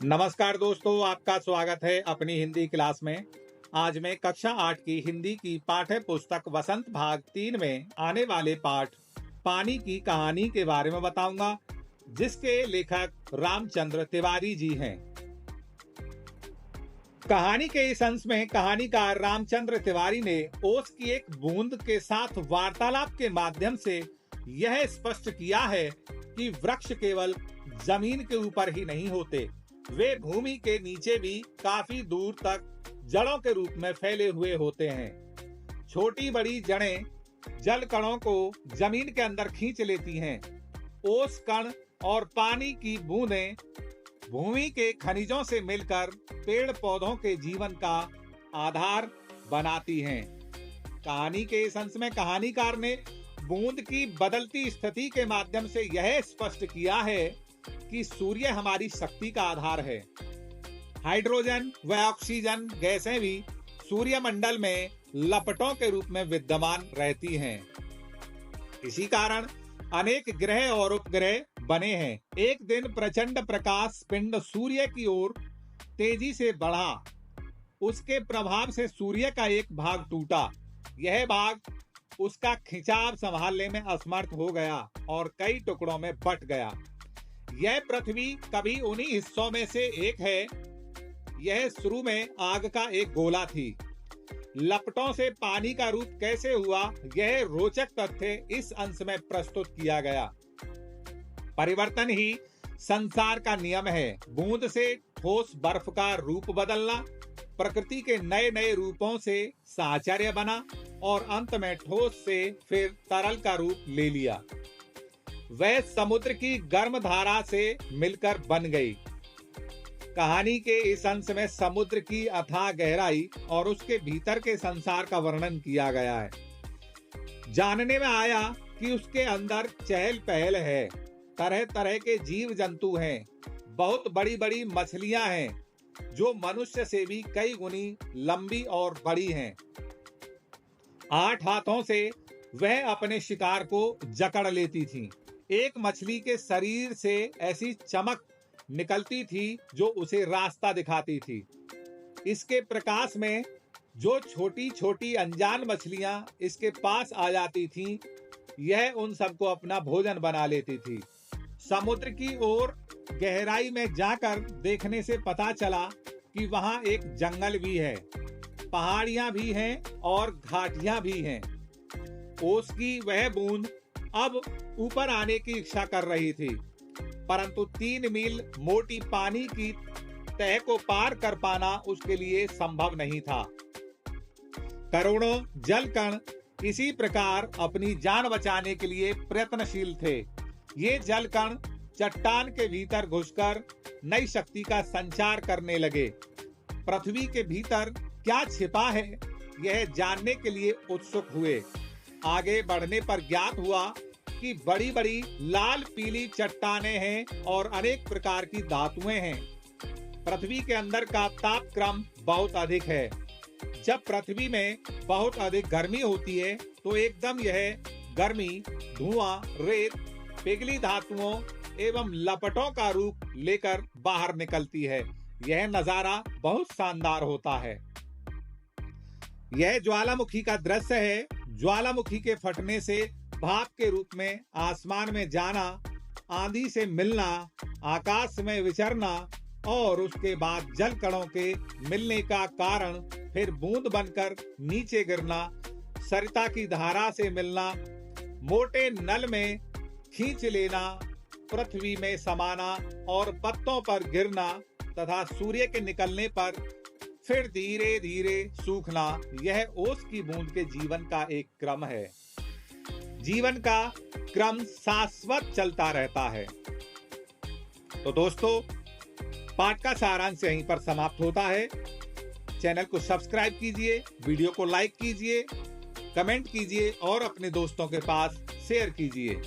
नमस्कार दोस्तों, आपका स्वागत है अपनी हिंदी क्लास में। आज मैं कक्षा 8 की हिंदी की पाठ्य पुस्तक वसंत भाग 3 में आने वाले पाठ पानी की कहानी के बारे में बताऊंगा, जिसके लेखक रामचंद्र तिवारी जी हैं। कहानी के इस अंश में कहानीकार रामचंद्र तिवारी ने ओस की एक बूंद के साथ वार्तालाप के माध्यम से यह स्पष्ट किया है कि वृक्ष केवल जमीन के ऊपर ही नहीं होते, वे भूमि के नीचे भी काफी दूर तक जड़ों के रूप में फैले हुए होते हैं। छोटी बड़ी जड़ें जल कणों को जमीन के अंदर खींच लेती हैं। ओस कण और पानी की बूंदें भूमि के खनिजों से मिलकर पेड़ पौधों के जीवन का आधार बनाती हैं। कहानी के इस अंश में कहानीकार ने बूंद की बदलती स्थिति के माध्यम से यह स्पष्ट किया है कि सूर्य हमारी शक्ति का आधार है। हाइड्रोजन व ऑक्सीजन गैसें भी सूर्यमंडल में लपटों के रूप में विद्यमान रहती हैं। इसी कारण अनेक ग्रह और उपग्रह बने हैं। एक दिन प्रचंड प्रकाश पिंड सूर्य की ओर तेजी से बढ़ा। उसके प्रभाव से सूर्य का एक भाग टूटा। यह भाग उसका खिंचाव संभालने में असमर्थ हो गया और कई टुकड़ों में बंट गया। यह पृथ्वी कभी उन्हीं हिस्सों में से एक है। यह शुरू में आग का एक गोला थी। लपटों से पानी का रूप कैसे हुआ, यह रोचक तथ्य इस अंश में प्रस्तुत किया गया। परिवर्तन ही संसार का नियम है। बूंद से ठोस बर्फ का रूप बदलना, प्रकृति के नए नए रूपों से साहचर्य बना और अंत में ठोस से फिर तरल का रूप ले लिया। वह समुद्र की गर्म धारा से मिलकर बन गई। कहानी के इस अंश में समुद्र की अथाह गहराई और उसके भीतर के संसार का वर्णन किया गया है। जानने में आया कि उसके अंदर चहल पहल है, तरह तरह के जीव जंतु हैं, बहुत बड़ी बड़ी मछलियां हैं जो मनुष्य से भी कई गुनी लंबी और बड़ी हैं। 8 हाथों से वह अपने शिकार को जकड़ लेती थी। एक मछली के शरीर से ऐसी चमक निकलती थी जो उसे रास्ता दिखाती थी। इसके प्रकाश में जो छोटी छोटी अनजान मछलियां इसके पास आ जाती थीं, यह उन सबको अपना भोजन बना लेती थी। समुद्र की ओर गहराई में जाकर देखने से पता चला कि वहां एक जंगल भी है, पहाड़ियां भी हैं और घाटियां भी हैं। ओस की वह बूंद अब ऊपर आने की इच्छा कर रही थी, परंतु 3 मील मोटी पानी की तह को पार कर पाना उसके लिए संभव नहीं था। करोड़ों जल कण इसी प्रकार अपनी जान बचाने के लिए प्रयत्नशील थे। ये जल कण चट्टान के भीतर घुसकर नई शक्ति का संचार करने लगे। पृथ्वी के भीतर क्या छिपा है, यह जानने के लिए उत्सुक हुए। आगे बढ़ने पर ज्ञात हुआ कि बड़ी बड़ी लाल पीली चट्टानें हैं और अनेक प्रकार की धातुएं हैं। पृथ्वी के अंदर का तापक्रम बहुत अधिक है। जब पृथ्वी में बहुत अधिक गर्मी होती है तो एकदम यह गर्मी धुआं, रेत, पिघली धातुओं एवं लपटों का रूप लेकर बाहर निकलती है। यह नजारा बहुत शानदार होता है। यह ज्वालामुखी का दृश्य है। ज्वालामुखी के फटने से भाप के रूप में आसमान में जाना, आंधी से मिलना, आकाश में विचरना और उसके बाद जल कणों के मिलने का कारण फिर बूंद बनकर नीचे गिरना, सरिता की धारा से मिलना, मोटे नल में खींच लेना, पृथ्वी में समाना और पत्तों पर गिरना तथा सूर्य के निकलने पर फिर धीरे धीरे सूखना, यह ओस की बूंद के जीवन का एक क्रम है। जीवन का क्रम शाश्वत चलता रहता है। तो दोस्तों, पाठ का सारांश यहीं पर समाप्त होता है। चैनल को सब्सक्राइब कीजिए, वीडियो को लाइक कीजिए, कमेंट कीजिए और अपने दोस्तों के पास शेयर कीजिए।